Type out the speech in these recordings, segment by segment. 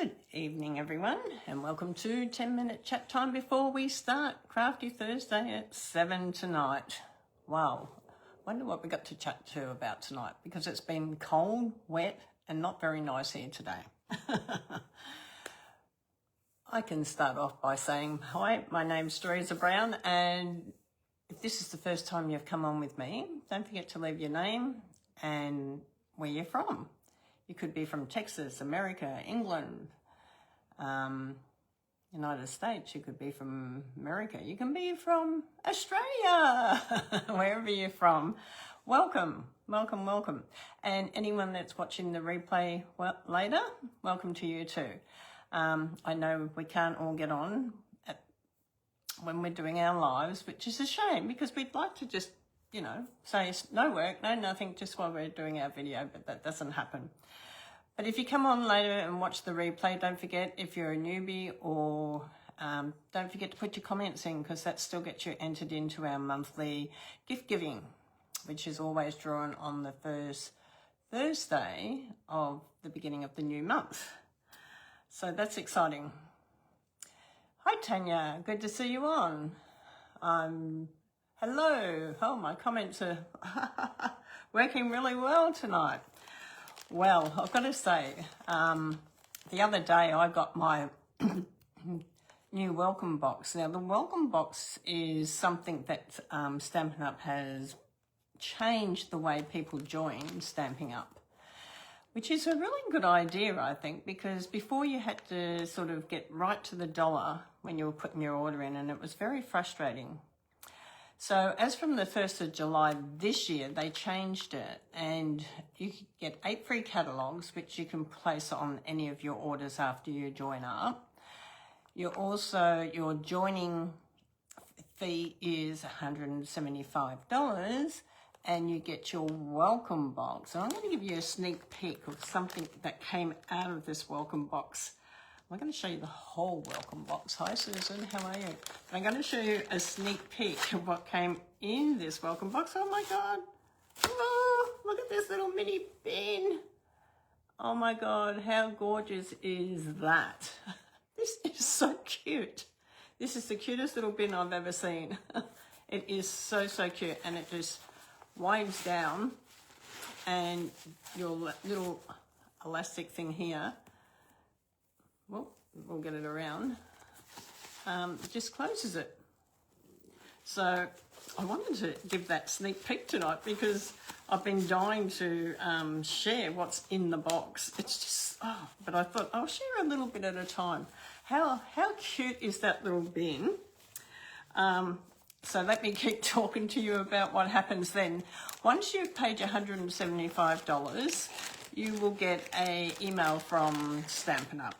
Good evening, everyone, and welcome to 10-minute chat time before we start Crafty Thursday at 7 tonight. Wow, wonder what we got to chat to about tonight, because it's been cold, wet, and not very nice here today. I can start off by saying, hi, my name's Teresa Brown, and if this is the first time you've come on with me, don't forget to leave your name and where you're from. You could be from Texas, America, England, United States. You could be from America. You can be from Australia, wherever you're from. Welcome, welcome, welcome. And anyone that's watching the replay later, welcome to you too. I know we can't all get on when we're doing our lives, which is a shame, because we'd like to just, you know, say no work, no nothing, just while we're doing our video, but that doesn't happen. But if you come on later and watch the replay, don't forget, if you're a newbie, or don't forget to put your comments in, because that still gets you entered into our monthly gift giving, which is always drawn on the first Thursday of the beginning of the new month. So that's exciting. Hi Tanya, good to see you on. Hello. Oh, my comments are working really well tonight. Well, I've got to say, the other day I got my new welcome box. Now, the welcome box is something that Stampin' Up has changed the way people join Stampin' Up, which is a really good idea, I think, because before you had to sort of get right to the dollar when you were putting your order in, and it was very frustrating. So as from the 1st of July this year, they changed it, and you get 8 free catalogues, which you can place on any of your orders after you join up. Your joining fee is $175, and you get your welcome box. And I'm going to give you a sneak peek of something that came out of this welcome box. I'm going to show you the whole welcome box. Hi Susan, how are you? I'm going to show you a sneak peek of what came in this welcome box. Oh my God. Oh, look at this little mini bin. Oh my God, how gorgeous is that? This is so cute. This is the cutest little bin I've ever seen. It is so, so cute, and it just winds down, and your little elastic thing here, well, we'll get it around, just closes it. So I wanted to give that sneak peek tonight, because I've been dying to share what's in the box. It's just, but I thought I'll share a little bit at a time. How cute is that little bin? So let me keep talking to you about what happens then. Once you've paid your $175, you will get an email from Stampin' Up.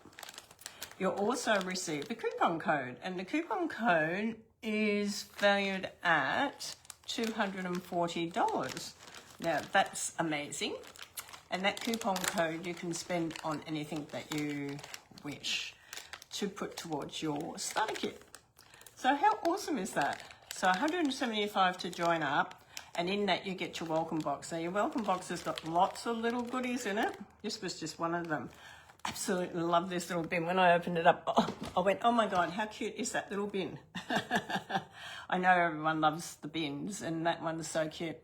You'll also receive a coupon code, and the coupon code is valued at $240. Now that's amazing, and that coupon code you can spend on anything that you wish to put towards your starter kit. So how awesome is that? So $175 to join up, and in that you get your welcome box. Now your welcome box has got lots of little goodies in it. This was just one of them. Absolutely love this little bin. When I opened it up, I went, oh my God, how cute is that little bin? I know everyone loves the bins, and that one's so cute.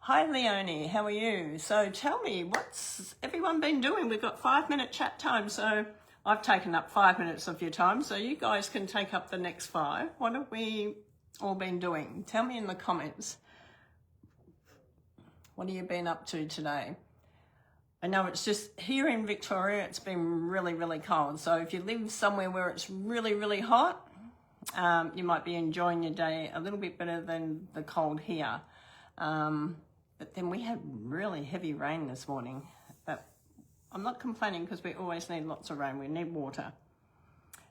Hi Leonie, how are you? So tell me, what's everyone been doing? We've got 5-minute chat time, so I've taken up 5 minutes of your time, so you guys can take up the next 5. What have we all been doing? Tell me in the comments. What have you been up to today? I know it's just here in Victoria, it's been really, really cold. So if you live somewhere where it's really, really hot, you might be enjoying your day a little bit better than the cold here. But then we had really heavy rain this morning. But I'm not complaining, because we always need lots of rain. We need water.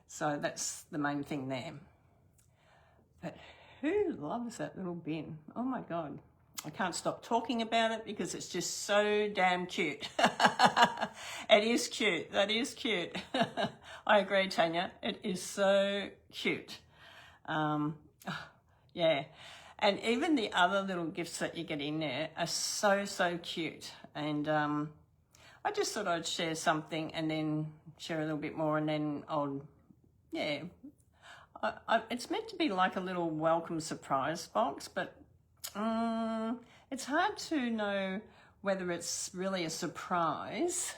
So that's the main thing there. But who loves that little bin? Oh my God. I can't stop talking about it, because it's just so damn cute. It is cute. That is cute. I agree, Tanya. It is so cute. Yeah. And even the other little gifts that you get in there are so, so cute. And I just thought I'd share something and then share a little bit more, and then I'll, yeah. It's meant to be like a little welcome surprise box, but it's hard to know whether it's really a surprise.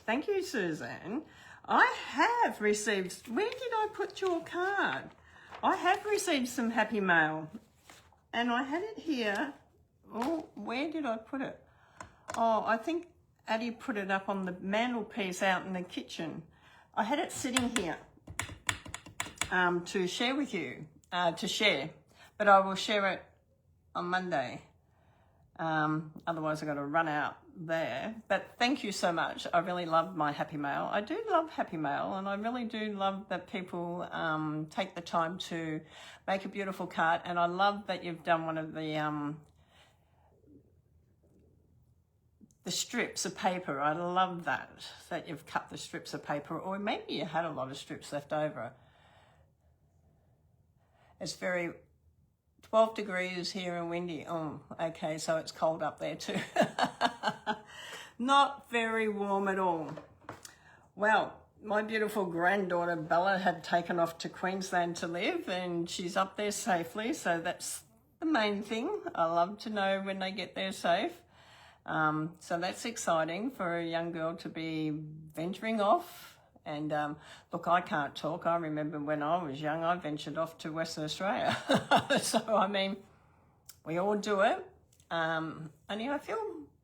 Thank you, Suzanne. I have received, where did I put your card? I have received some happy mail, and I had it here. Oh, where did I put it? Oh, I think Addie put it up on the mantelpiece out in the kitchen. I had it sitting here to share with you, but I will share it on Monday. Otherwise I've got to run out there. But thank you so much. I really love my happy mail. I do love happy mail, and I really do love that people take the time to make a beautiful card. And I love that you've done one of the strips of paper. I love that you've cut the strips of paper, or maybe you had a lot of strips left over. It's very 12 degrees here and windy. Oh, okay, so it's cold up there too. Not very warm at all. Well, my beautiful granddaughter Bella had taken off to Queensland to live, and she's up there safely, so that's the main thing. I love to know when they get there safe. So that's exciting for a young girl to be venturing off. And look, I can't talk. I remember when I was young, I ventured off to Western Australia. So, I mean, we all do it. Only I feel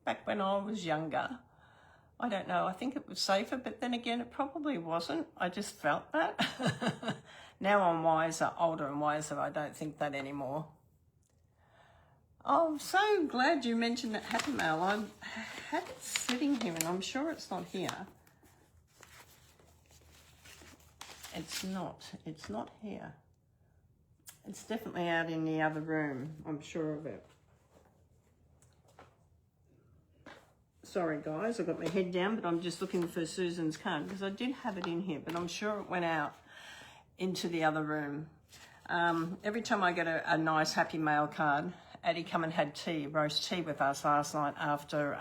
back when I was younger, I don't know, I think it was safer, but then again, it probably wasn't. I just felt that. Now I'm wiser, older and wiser. I don't think that anymore. Oh, I'm so glad you mentioned that happy mail. I had it sitting here, and I'm sure it's not here. It's not here. It's definitely out in the other room. I'm sure of it. Sorry guys, I've got my head down, but I'm just looking for Susan's card because I did have it in here, but I'm sure it went out into the other room. Every time I get a nice happy mail card, Addie come and had tea, roast tea with us last night after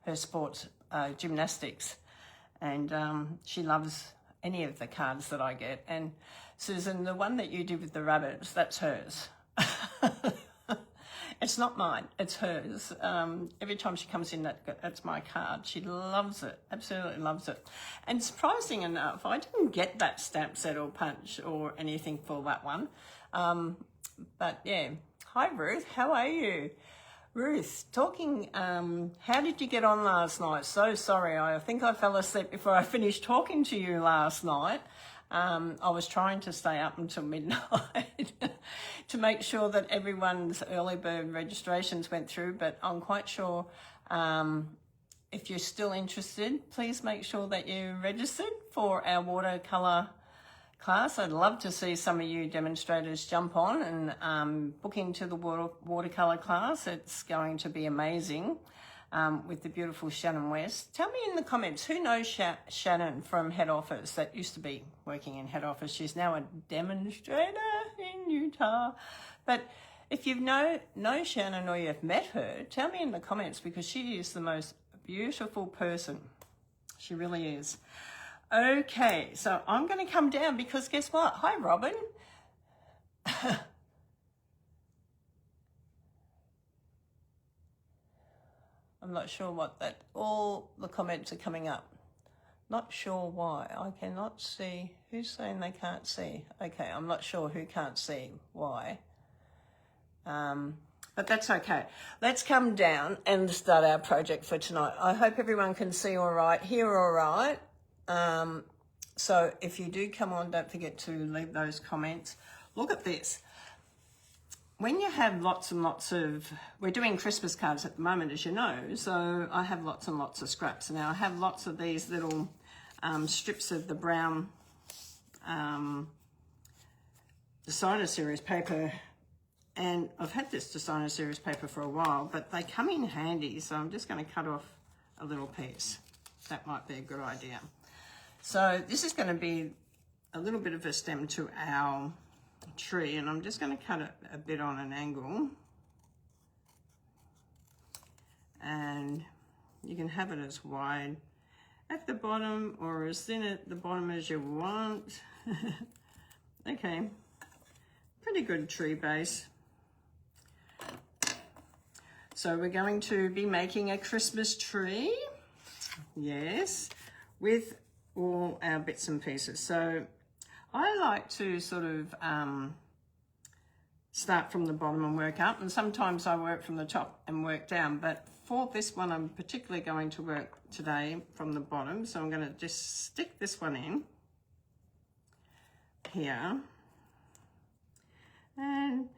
her sports gymnastics, and she loves any of the cards that I get. And Susan, the one that you did with the rabbits, that's hers. It's not mine, it's hers. Every time she comes in, that's my card. She loves it, absolutely loves it. And surprising enough, I didn't get that stamp set or punch or anything for that one. But yeah, hi Ruth, how are you? Ruth, talking, how did you get on last night? So sorry, I think I fell asleep before I finished talking to you last night. I was trying to stay up until midnight to make sure that everyone's early bird registrations went through, but I'm quite sure if you're still interested, please make sure that you're registered for our watercolour class. I'd love to see some of you demonstrators jump on and book into the watercolour class. It's going to be amazing with the beautiful Shannon West. Tell me in the comments, who knows Shannon from head office that used to be working in head office? She's now a demonstrator in Utah. But if you know Shannon or you've met her, tell me in the comments, because she is the most beautiful person. She really is. Okay, so I'm going to come down because guess what? Hi, Robin. I'm not sure what that, all the comments are coming up. Not sure why. I cannot see. Who's saying they can't see? Okay, I'm not sure who can't see why. But that's okay. Let's come down and start our project for tonight. I hope everyone can see all right, hear all right. So if you do come on, don't forget to leave those comments. Look at this. When you have lots and lots of, we're doing Christmas cards at the moment, as you know, so I have lots and lots of scraps. Now I have lots of these little strips of the brown designer series paper, and I've had this designer series paper for a while, but they come in handy, so I'm just going to cut off a little piece. That might be a good idea. So this is going to be a little bit of a stem to our tree, and I'm just going to cut it a bit on an angle, and you can have it as wide at the bottom or as thin at the bottom as you want. Okay, pretty good tree base. So we're going to be making a Christmas tree, yes, with all our bits and pieces. So I like to sort of start from the bottom and work up, and sometimes I work from the top and work down, but for this one I'm particularly going to work today from the bottom. So I'm going to just stick this one in here, and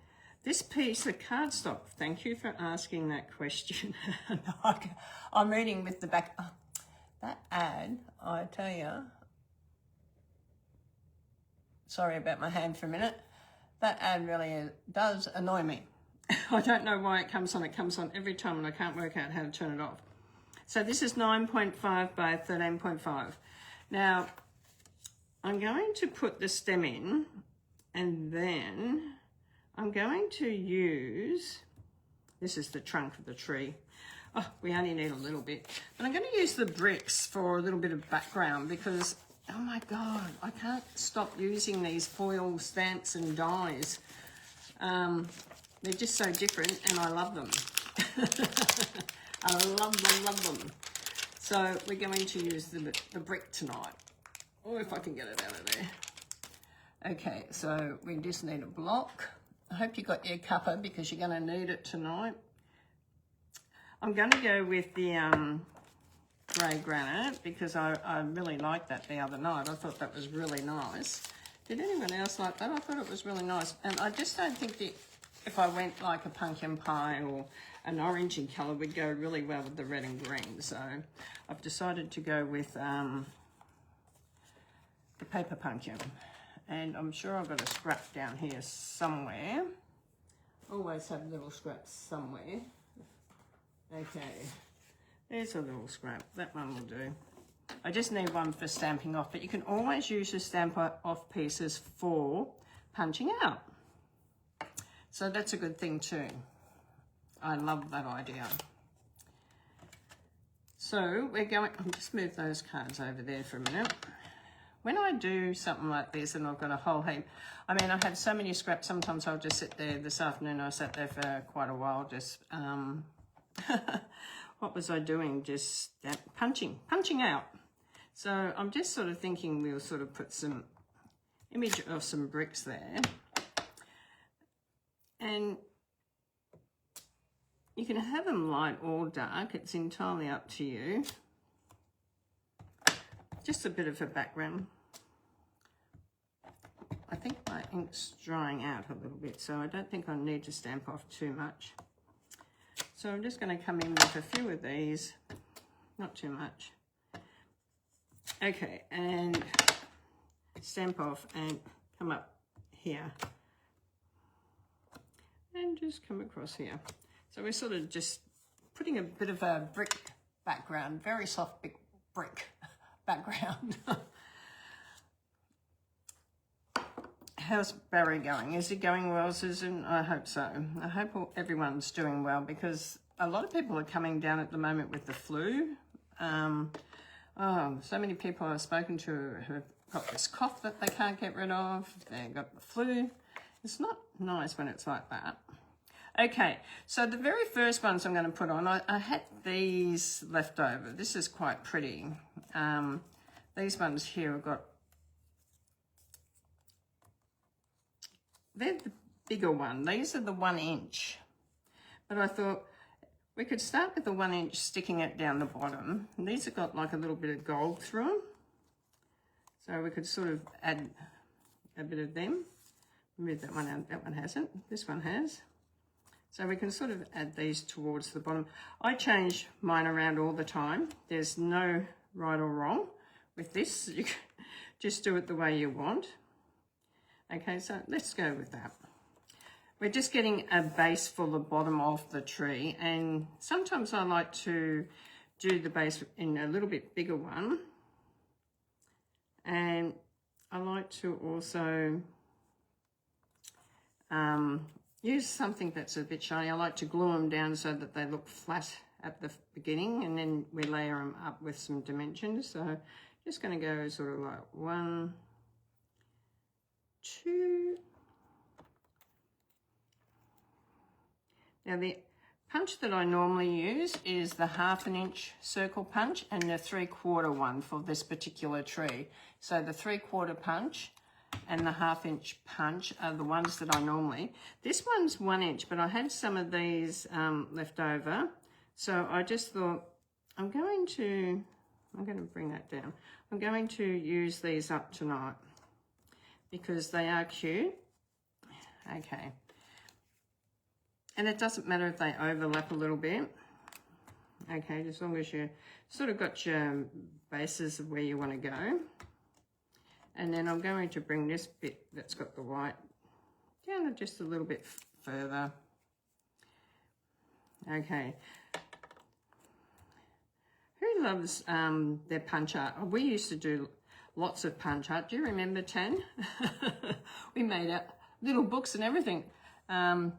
this piece of cardstock, thank you for asking that question. I'm reading with the back. Oh, that ad, I tell you, sorry about my hand for a minute, that ad really does annoy me. I don't know why it comes on every time, and I can't work out how to turn it off. So this is 9.5 by 13.5. Now I'm going to put the stem in, and then I'm going to use, this is the trunk of the tree. Oh, we only need a little bit, but I'm going to use the bricks for a little bit of background because, oh my God, I can't stop using these foil stamps and dies. They're just so different, and I love them. I love them. So we're going to use the brick tonight, or if I can get it out of there. Okay, so we just need a block. I hope you got your cuppa because you're going to need it tonight. I'm going to go with the grey granite because I really liked that the other night. I thought that was really nice. Did anyone else like that? I thought it was really nice. And I just don't think that if I went like a pumpkin pie or an orangey colour would go really well with the red and green. So I've decided to go with the paper pumpkin. And I'm sure I've got a scrap down here somewhere. Always have little scraps somewhere. Okay, there's a little scrap. That one will do. I just need one for stamping off, but you can always use your stamp off pieces for punching out. So that's a good thing too. I love that idea. So we're going, I'll just move those cards over there for a minute. When I do something like this and I've got a whole heap, I mean, I have so many scraps, sometimes I'll just sit there. This afternoon I sat there for quite a while, just, what was I doing? Just punching out. So I'm just sort of thinking we'll sort of put some image of some bricks there. And you can have them light or dark, it's entirely up to you. Just a bit of a background. I think my ink's drying out a little bit, so I don't think I need to stamp off too much. So I'm just going to come in with a few of these, not too much. Okay, and stamp off and come up here. And just come across here. So we're sort of just putting a bit of a brick background, very soft big brick background. How's Barry going? Is he going well, Susan? I hope so. I hope everyone's doing well because a lot of people are coming down at the moment with the flu. So many people I've spoken to who have got this cough that they can't get rid of. They've got the flu. It's not nice when it's like that. Okay, so the very first ones I'm going to put on, I had these left over. This is quite pretty. These ones here have got, they're the bigger one. These are the 1 inch. But I thought we could start with the 1 inch, sticking it down the bottom. And these have got like a little bit of gold through them. So we could sort of add a bit of them. Move that one out, that one hasn't, this one has. So we can sort of add these towards the bottom. I change mine around all the time. There's no right or wrong with this. You can just do it the way you want. Okay, so let's go with that. We're just getting a base for the bottom of the tree, and sometimes I like to do the base in a little bit bigger one. And I like to also use something that's a bit shiny. I like to glue them down so that they look flat at the beginning, and then we layer them up with some dimensions. So just going to go sort of like 1, 2. Now the punch that I normally use is the 1/2 inch circle punch and the 3/4 one for this particular tree. So the 3/4 punch and the 1/2 inch punch are the ones that I normally. This one's 1 inch, but I had some of these left over. So I just thought I'm going to bring that down. I'm going to use these up tonight because they are cute. Okay. And it doesn't matter if they overlap a little bit. Okay, as long as you sort of got your bases of where you want to go. And then I'm going to bring this bit that's got the white down just a little bit further. Okay. Who loves their punch art? We used to do lots of punch art. Do you remember, Tan? We made out little books and everything.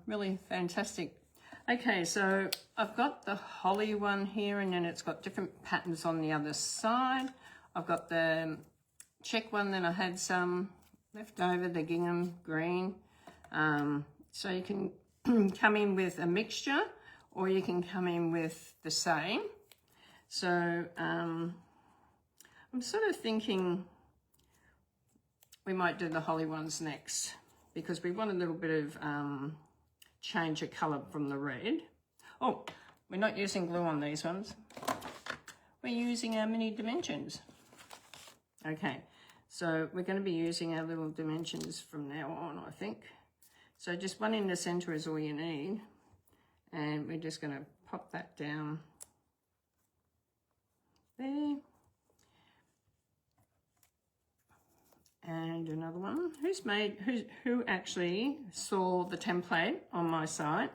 Really fantastic. Okay, so I've got the holly one here, and then it's got different patterns on the other side. I've got the check one, then I had some left over, the gingham green. So you can come in with a mixture, or you can come in with the same. So I'm sort of thinking we might do the holly ones next, because we want a little bit of change of colour from the red. Oh, we're not using glue on these ones. We're using our mini dimensions. Okay, so we're going to be using our little dimensions from now on, I think. So just one in the centre is all you need. And we're just going to pop that down there. And another one. Who actually saw the template on my site?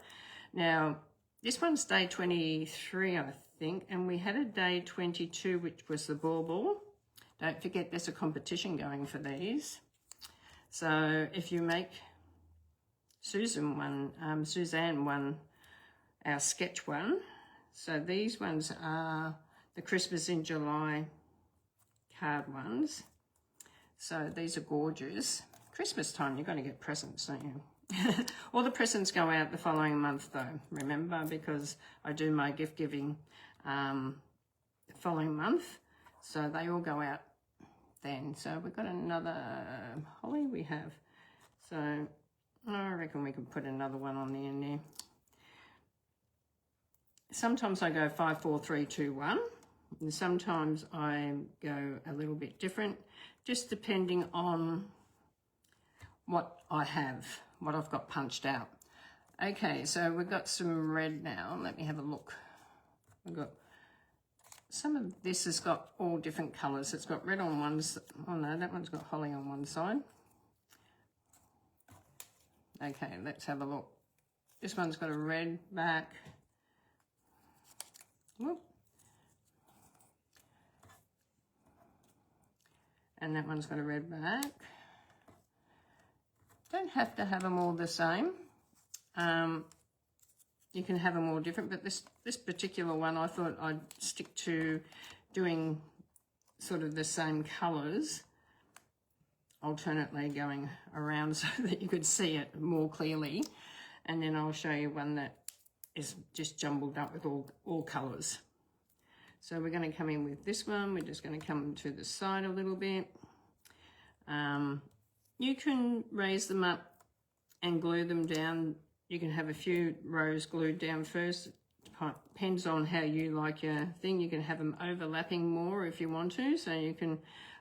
Now, this one's day 23, I think, and we had a day 22, which was the bauble. Don't forget, there's a competition going for these. So if you make Suzanne won our sketch one. So these ones are the Christmas in July card ones. So these are gorgeous. Christmas time, you're going to get presents, don't you? All the presents go out the following month though, remember, because I do my gift giving the following month. So they all go out then. So we've got another holly we have. So I reckon we can put another one on the end there. Sometimes I go 5, 4, 3, 2, 1. And sometimes I go a little bit different, just depending on what I have, what I've got punched out. Okay, so we've got some red now. Let me have a look. We've got some of this has got all different colours. It's got red on one side. Oh no, that one's got holly on one side. Okay, let's have a look. This one's got a red back. Whoop. And that one's got a red back. Don't have to have them all the same. You can have them all different, but this particular one I thought I'd stick to doing sort of the same colours, alternately going around so that you could see it more clearly. And then I'll show you one that is just jumbled up with all colours. So we're going to come in with this one. We're just going to come to the side a little bit. You can raise them up and glue them down. You can have a few rows glued down first. Depends on how you like your thing. You can have them overlapping more if you want to, so you can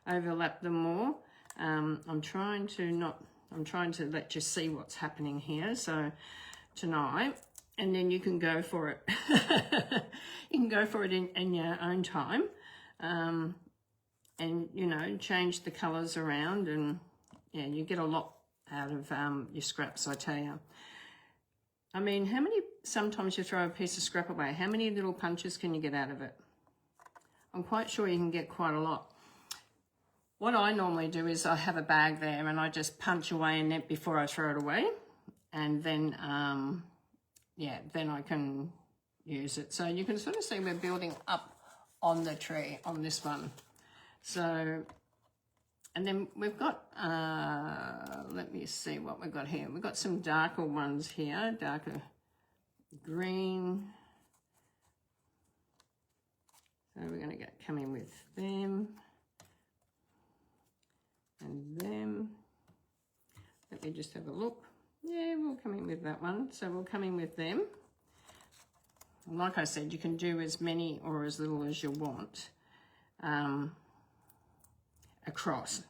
overlap them more. I'm trying to let you see what's happening here. So tonight, and then you can go for it. You can go for it in your own time, and you know, change the colours around, and yeah, you get a lot out of your scraps, I tell you. I mean, sometimes you throw a piece of scrap away, how many little punches can you get out of it? I'm quite sure you can get quite a lot. What I normally do is I have a bag there and I just punch away in it before I throw it away. and then yeah, then I can use it. So you can sort of see we're building up on the tree on this one. So, and then we've got, let me see what we've got here. We've got some darker ones here, darker green. So we're going to come in with them and them. Let me just have a look. Yeah, we'll come in with that one. So we'll come in with them. Like I said, you can do as many or as little as you want across.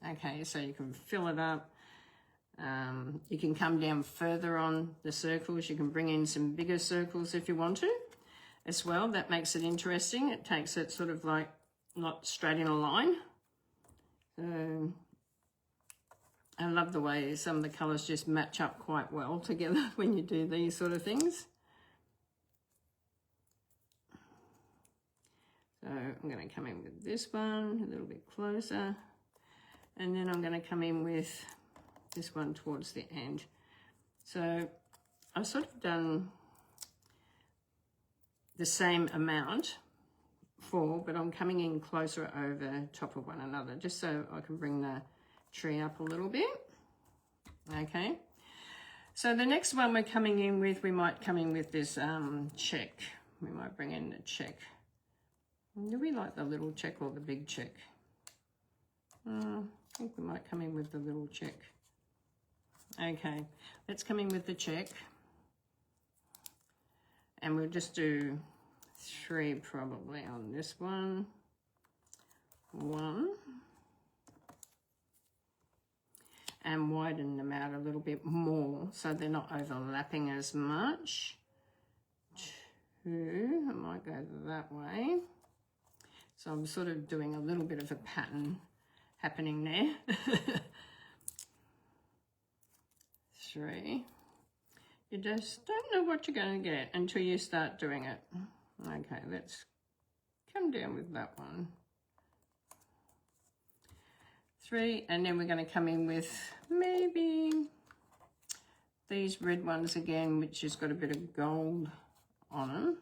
Okay, so you can fill it up. You can come down further on the circles. You can bring in some bigger circles if you want to as well. That makes it interesting. It takes it sort of like not straight in a line. So I love the way some of the colours just match up quite well together when you do these sort of things. So I'm going to come in with this one a little bit closer, and then I'm going to come in with this one towards the end. So I've sort of done the same amount but I'm coming in closer over top of one another just so I can bring the tree up a little bit. Okay, so the next one we're coming in with, we might come in with this check. We might bring in the check. Do we like the little check or the big check? I think we might come in with the little check. Okay, let's come in with the check. And we'll just do 3 probably on this one. 1. And widen them out a little bit more so they're not overlapping as much. 2, I might go that way. So I'm sort of doing a little bit of a pattern happening there. 3. You just don't know what you're going to get until you start doing it. Okay, let's come down with that one. 3, and then we're going to come in with maybe these red ones again, which has got a bit of gold on them.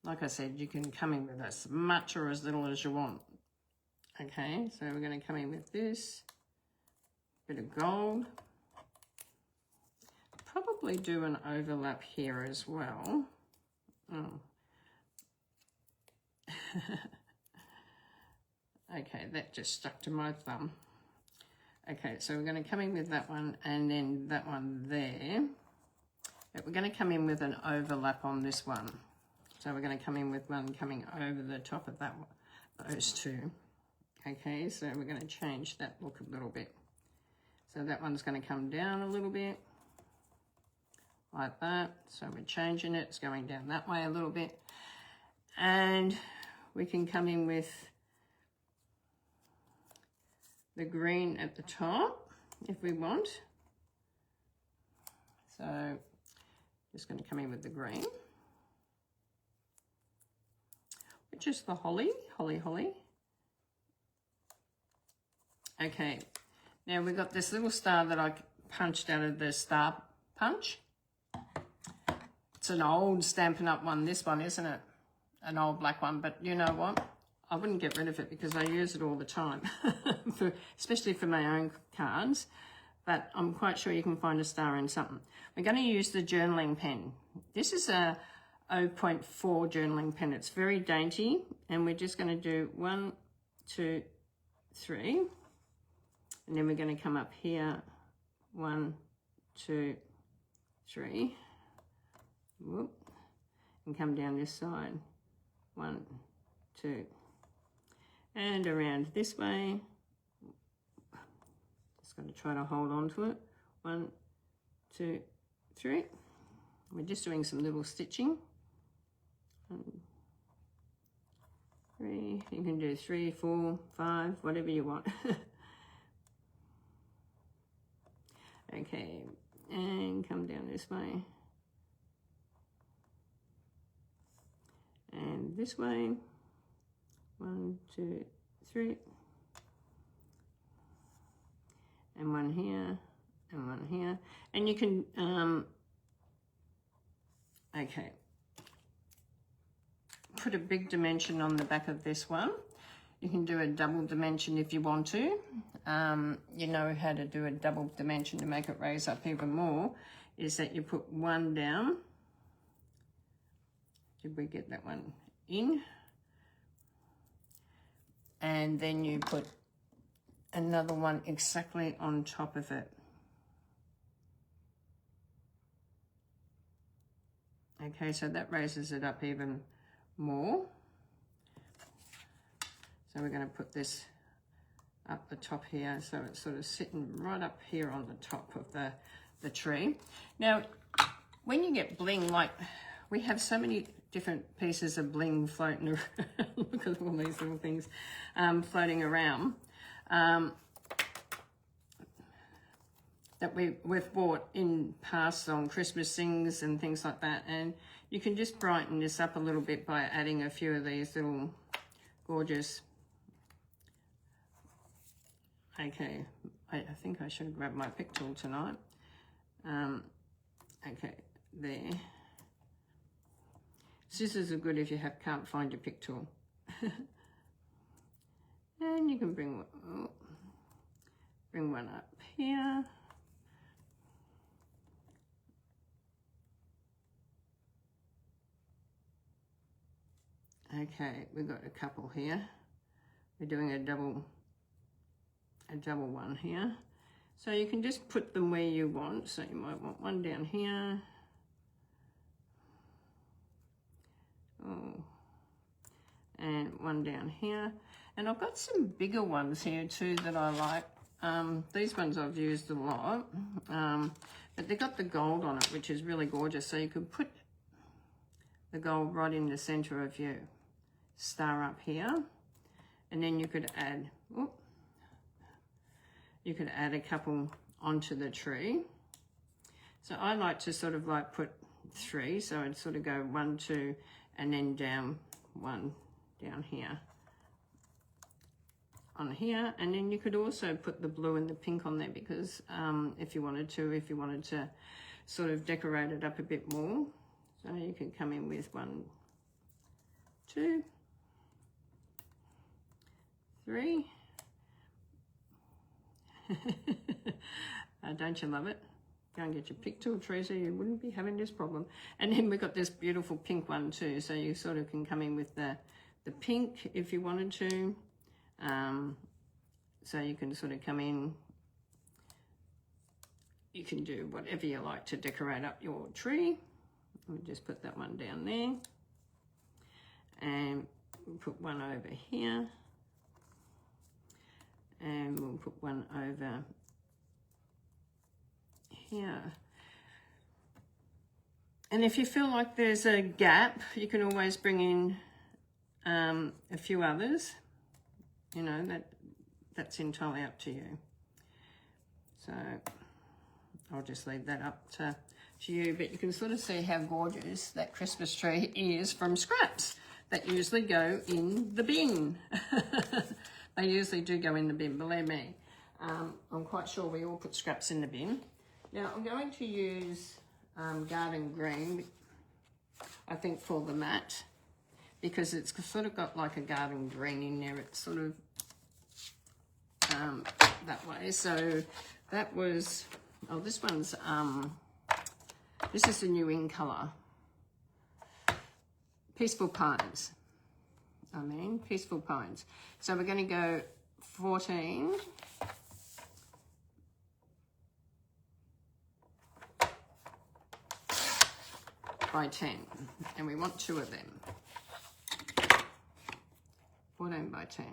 Like I said, you can come in with as much or as little as you want. Okay, so we're going to come in with this bit of gold. Probably do an overlap here as well. Oh. Okay, that just stuck to my thumb. Okay, so we're going to come in with that one and then that one there. But we're going to come in with an overlap on this one. So we're going to come in with one coming over the top of that one, those two. Okay, so we're going to change that look a little bit. So that one's going to come down a little bit, like that. So we're changing it, it's going down that way a little bit. And we can come in with the green at the top if we want. So just going to come in with the green, which is the holly. Okay, now we've got this little star that I punched out of the star punch. It's an old Stampin' Up one, this one, isn't it? An old black one, but you know what? I wouldn't get rid of it because I use it all the time, especially for my own cards. But I'm quite sure you can find a star in something. We're going to use the journaling pen. This is a 0.4 journaling pen. It's very dainty, and we're just going to do 1, 2, 3, and then we're going to come up here, 1, 2, 3, whoop, and come down this side, 1, 2, and around this way. Just going to try to hold on to it, 1, 2, 3. We're just doing some little stitching. 1, 3, you can do 3, 4, 5, whatever you want. Okay, and come down this way. And this way. 1, 2, 3. And one here, and one here. here. And you can, okay, put a big dimension on the back of this one. You can do a double dimension if you want to. You know how to do a double dimension to make it raise up even more, is that you put one down. Did we get that one in? And then you put another one exactly on top of it. Okay, so that raises it up even more. So we're going to put this up the top here, so it's sort of sitting right up here on the top of the tree. Now, when you get bling, like we have so many different pieces of bling floating around. Look at all these little things floating around that we've bought in past on Christmas things and things like that. And you can just brighten this up a little bit by adding a few of these little gorgeous. Okay, I think I should have grabbed my pick tool tonight. Okay, there. Scissors are good if you can't find your pick tool. And you can bring one up here. Okay, we've got a couple here. We're doing a double one here. So you can just put them where you want. So you might want one down here. Oh, and one down here. And I've got some bigger ones here too that I like. These ones I've used a lot, but they've got the gold on it, which is really gorgeous. So you could put the gold right in the center of your star up here, and then you could add, a couple onto the tree. So I like to sort of like put 3, so I'd sort of go 1, 2, and then down 1 down here on here. And then you could also put the blue and the pink on there, because if you wanted to sort of decorate it up a bit more. So you could come in with 1, 2, 3. Don't you love it? Go and get your pick tool, Teresa, you wouldn't be having this problem. And then we've got this beautiful pink one too, so you sort of can come in with the pink if you wanted to. So you can sort of come in, you can do whatever you like to decorate up your tree. We'll just put that one down there, and we'll put one over here, and we'll put one over here. And if you feel like there's a gap, you can always bring in a few others. You know, that's entirely up to you. So I'll just leave that up to you, but you can sort of see how gorgeous that Christmas tree is from scraps that usually go in the bin. They usually do go in the bin, believe me. I'm quite sure we all put scraps in the bin. Now I'm going to use garden green, I think, for the mat, because it's sort of got like a garden green in there. It's sort of that way. So that was, oh, this one's, this is the new in colour. Peaceful Pines. Peaceful Pines. So we're going to go 14 by 10, and we want 2 of them. 14 by 10.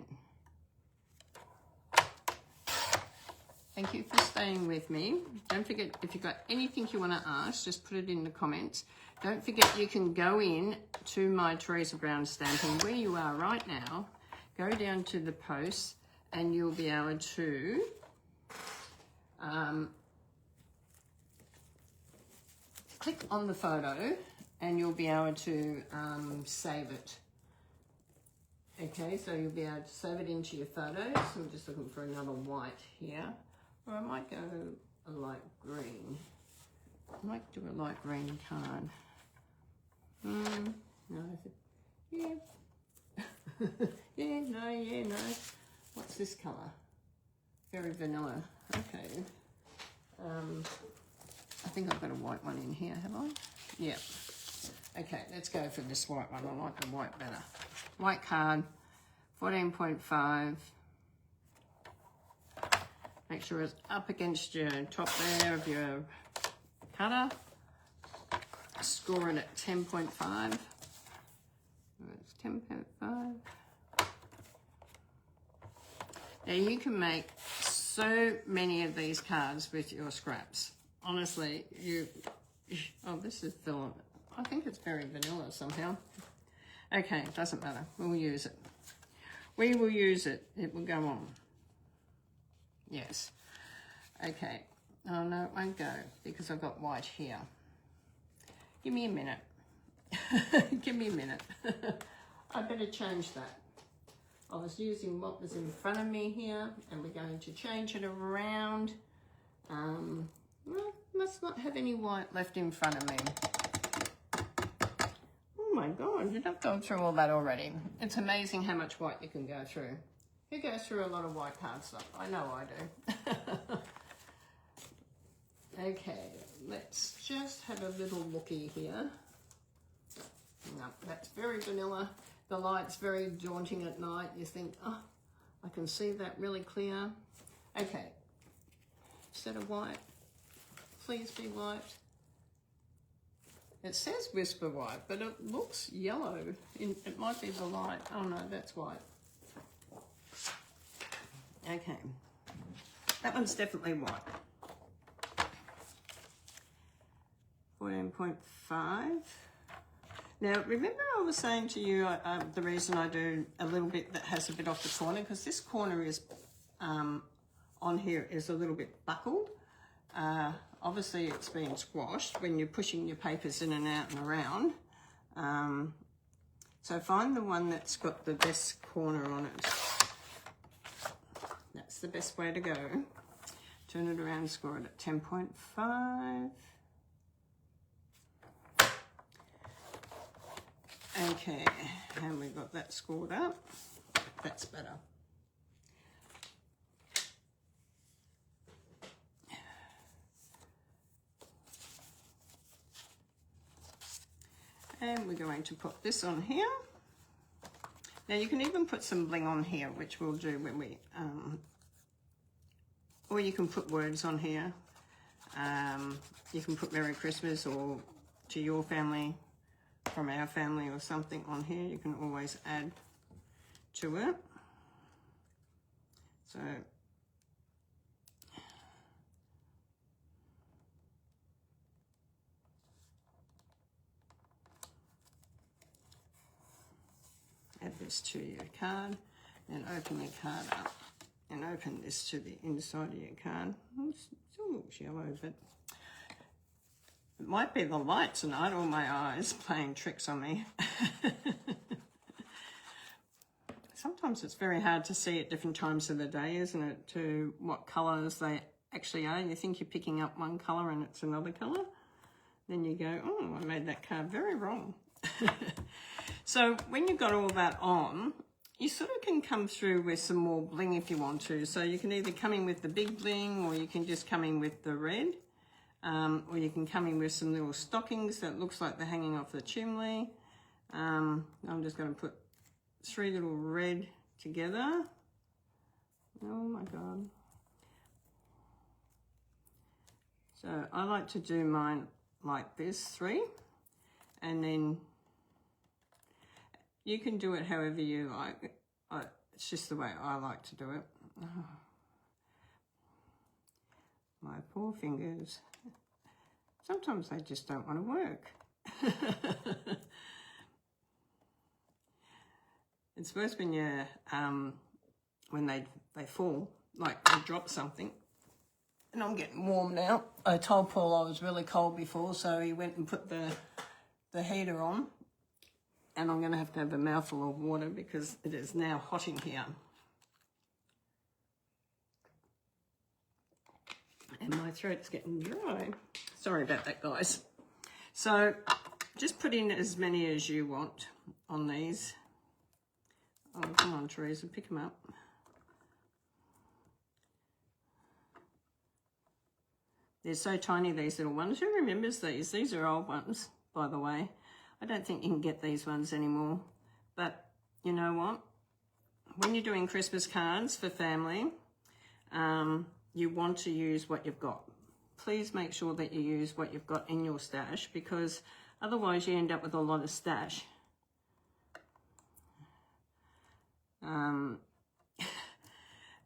Thank you for staying with me. Don't forget, if you've got anything you want to ask, just put it in the comments. Don't forget, you can go in to my Teresa Brown Stamping where you are right now. Go down to the posts and you'll be able to click on the photo and you'll be able to save it. Okay, so you'll be able to save it into your photos. I'm just looking for another white here. Or I might go a light green. I might do a light green card. No, yeah. yeah, no. What's this colour? Very vanilla. Okay. I think I've got a white one in here, have I? Yeah. Okay, let's go for this white one. I like the white better. White card, 14.5. Make sure it's up against your top there of your cutter. Score it at 10.5. It's 10.5. Now you can make so many of these cards with your scraps. Honestly, oh, this is filament. I think it's very vanilla somehow. Okay, it doesn't matter. We'll use it. We will use it. It will go on. Yes. Okay. Oh, no, it won't go because I've got white here. Give me a minute. Give me a minute. I better change that. I was using what was in front of me here, and we're going to change it around. Well, must not have any white left in front of me. Oh my God, did I go through all that already? It's amazing how much white you can go through. Who goes through a lot of white cardstock? I know I do. Okay, let's just have a little looky here. No, that's very vanilla. The light's very daunting at night. You think, oh, I can see that really clear. Okay, instead of white, please be white. It says whisper white, but it looks yellow. It might be the light. Oh no, that's white. Okay, that one's definitely white. 14.5. Now, remember I was saying to you the reason I do a little bit that has a bit off the corner, because this corner is on here is a little bit buckled. Obviously, it's been squashed when you're pushing your papers in and out and around. So find the one that's got the best corner on it. That's the best way to go. Turn it around and score it at 10.5. Okay, and we've got that scored up. That's better. And we're going to put this on here. Now you can even put some bling on here, which we'll do when we, or you can put words on here. You can put Merry Christmas or to your family, from our family or something on here. You can always add to it. So add this to your card and open your card up and open this to the inside of your card. It still looks yellow, but it might be the light tonight or my eyes playing tricks on me. Sometimes it's very hard to see at different times of the day, isn't it, to what colours they actually are. You think you're picking up one colour and it's another colour. Then you go, oh, I made that card very wrong. So when you've got all that on, you sort of can come through with some more bling if you want to. So you can either come in with the big bling, or you can just come in with the red. Or you can come in with some little stockings that looks like they're hanging off the chimney. I'm just going to put 3 little red together. Oh my God. So I like to do mine like this, 3. And then you can do it however you like. It's just the way I like to do it. Oh. My poor fingers. Sometimes they just don't want to work. It's worse when you're, when they fall, like they drop something. And I'm getting warm now. I told Paul I was really cold before, so he went and put the heater on. And I'm going to have a mouthful of water because it is now hot in here. And my throat's getting dry. Sorry about that, guys. So just put in as many as you want on these. Oh, come on, Teresa, pick them up. They're so tiny, these little ones. Who remembers these? These are old ones, by the way. I don't think you can get these ones anymore. But you know what? When you're doing Christmas cards for family, you want to use what you've got. Please make sure that you use what you've got in your stash, because otherwise you end up with a lot of stash.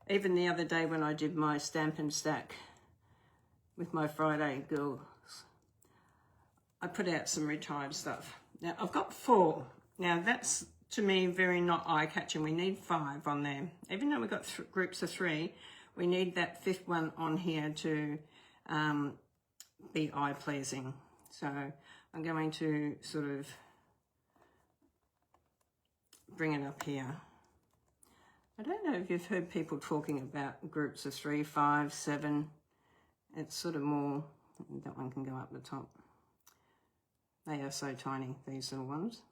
Even the other day when I did my Stampin' Stack with my Friday girls, I put out some retired stuff. Now I've got 4. Now that's, to me, very not eye-catching. We need 5 on there. Even though we've got groups of 3, we need that 5th one on here to be eye-pleasing. So I'm going to sort of bring it up here. I don't know if you've heard people talking about groups of 3, 5, 7. It's sort of more, that one can go up the top. They are so tiny, these little ones.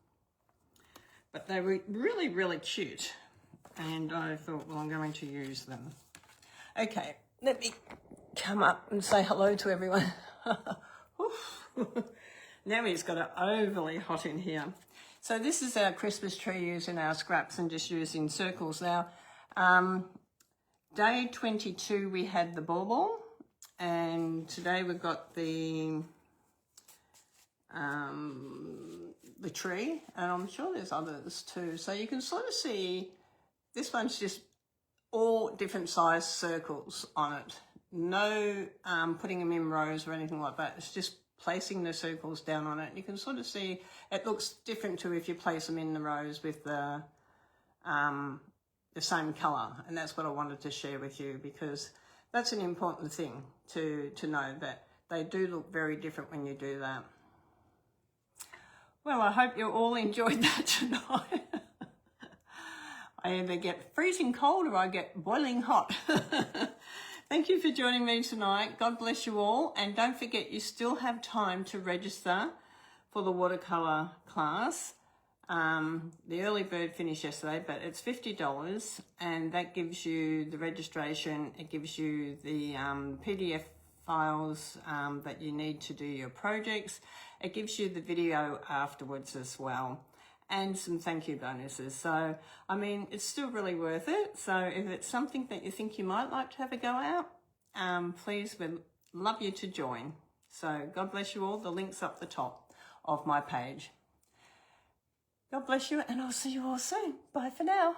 But they were really, really cute. And I thought, well, I'm going to use them. Okay, let me come up and say hello to everyone. Now it's got it overly hot in here. So this is our Christmas tree using our scraps and just using circles. Now, day 22 we had the bauble, and today we've got the tree, and I'm sure there's others too. So you can sort of see this one's just all different size circles on it. No putting them in rows or anything like that. It's just placing the circles down on it. You can sort of see it looks different to if you place them in the rows with the same colour, and that's what I wanted to share with you, because that's an important thing to know, that they do look very different when you do that. Well, I hope you all enjoyed that tonight. I either get freezing cold or I get boiling hot. Thank you for joining me tonight. God bless you all. And don't forget, you still have time to register for the watercolour class. The early bird finished yesterday, but it's $50, and that gives you the registration. It gives you the PDF files that you need to do your projects. It gives you the video afterwards as well, and some thank you bonuses. So, I mean, it's still really worth it. So if it's something that you think you might like to have a go at, please, we'd love you to join. So God bless you all. The link's up the top of my page. God bless you, and I'll see you all soon. Bye for now.